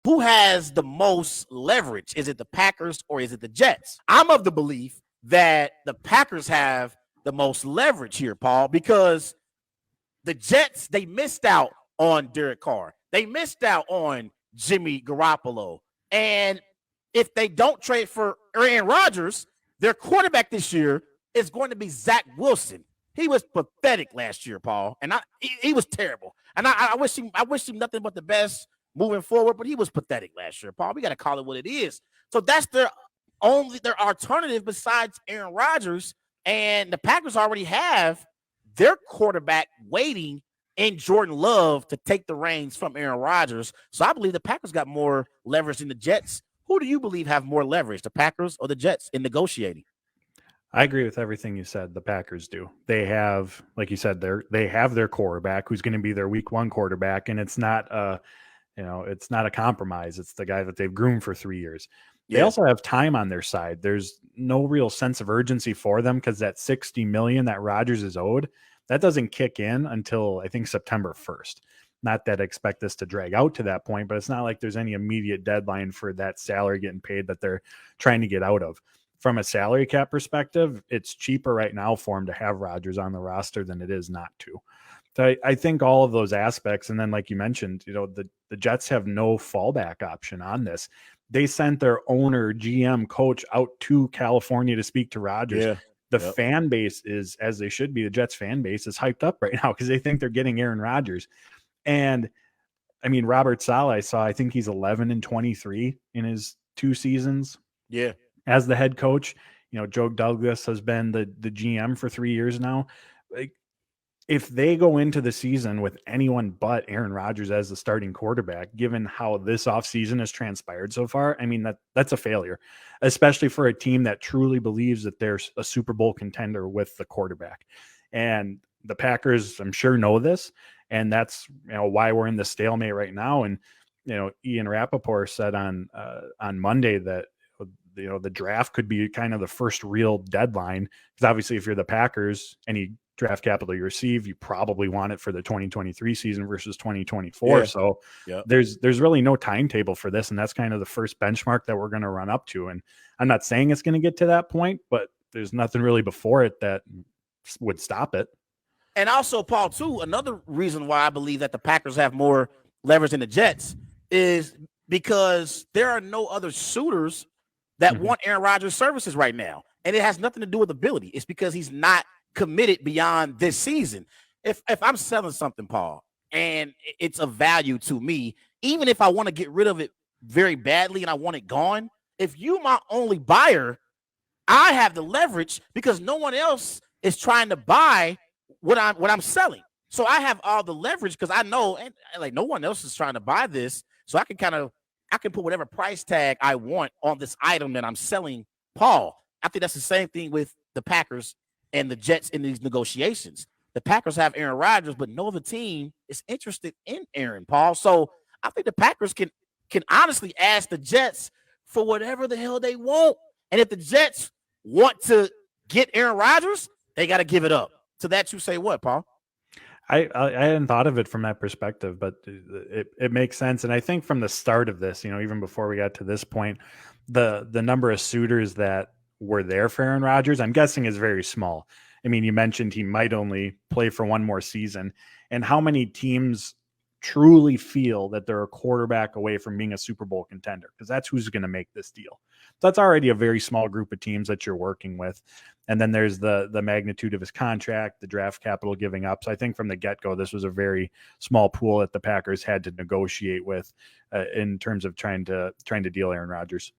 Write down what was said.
who has the most leverage? Is it the Packers or is it the Jets? I'm of the belief that the Packers have the most leverage here, Paul, because the Jets, they missed out on Derek Carr. They missed out on Jimmy Garoppolo. And if they don't trade for Aaron Rodgers, their quarterback this year is going to be Zach Wilson. He was pathetic last year, Paul, and he was terrible. And I wish him nothing but the best moving forward, but he was pathetic last year, Paul. We got to call it what it is. So that's their alternative besides Aaron Rodgers, and the Packers already have their quarterback waiting in Jordan Love to take the reins from Aaron Rodgers. So I believe the Packers got more leverage than the Jets. Who do you believe have more leverage, the Packers or the Jets, in negotiating? I agree with everything you said. The Packers do. They have, like you said, they have their quarterback who's going to be their week 1 quarterback, and it's not it's not a compromise. It's the guy that they've groomed for 3 years. They also have time on their side. There's no real sense of urgency for them because that $60 million that Rodgers is owed, that doesn't kick in until I think September 1st. Not that I expect this to drag out to that point, but it's not like there's any immediate deadline for that salary getting paid that they're trying to get out of. From a salary cap perspective, it's cheaper right now for him to have Rodgers on the roster than it is not to. So I think all of those aspects, and then like you mentioned, the Jets have no fallback option on this. They sent their owner, GM, coach out to California to speak to Rodgers. Yeah. The fan base is, as they should be, the Jets fan base is hyped up right now because they think they're getting Aaron Rodgers. And I mean, Robert Saleh, I think he's 11-23 in his 2 seasons. Yeah. As the head coach. Joe Douglas has been the GM for 3 years now. Like, if they go into the season with anyone but Aaron Rodgers as the starting quarterback, given how this offseason has transpired so far, I mean, that's a failure, especially for a team that truly believes that there's a Super Bowl contender with the quarterback. And the Packers, I'm sure, know this, and that's why we're in the stalemate right now. And Ian Rappaport said on Monday that the draft could be kind of the first real deadline, because obviously if you're the Packers, any draft capital you receive, you probably want it for the 2023 season versus 2024. Yeah. So there's really no timetable for this. And that's kind of the first benchmark that we're going to run up to. And I'm not saying it's going to get to that point, but there's nothing really before it that would stop it. And also, Paul, too, another reason why I believe that the Packers have more leverage than the Jets is because there are no other suitors that want Aaron Rodgers' services right now. And it has nothing to do with ability. It's because he's not committed beyond this season. If I'm selling something, Paul, and it's of value to me, even if I want to get rid of it very badly and I want it gone, if you're my only buyer, I have the leverage because no one else is trying to buy what I'm selling. So I have all the leverage because I know, and like, no one else is trying to buy this. So I can put whatever price tag I want on this item that I'm selling, Paul. I think that's the same thing with the Packers and the Jets in these negotiations. The Packers have Aaron Rodgers, but no other team is interested in Aaron, Paul. So I think the Packers can honestly ask the Jets for whatever the hell they want. And if the Jets want to get Aaron Rodgers, they got to give it up. To that you say what, Paul? I hadn't thought of it from that perspective, but it makes sense. And I think from the start of this, even before we got to this point, the number of suitors that were there for Aaron Rodgers, I'm guessing, is very small. I mean, you mentioned he might only play for one more season, and how many teams truly feel that they're a quarterback away from being a Super Bowl contender, because that's who's going to make this deal. So that's already a very small group of teams that you're working with. And then there's the magnitude of his contract, the draft capital giving up. So I think from the get-go, this was a very small pool that the Packers had to negotiate with in terms of trying to deal Aaron Rodgers.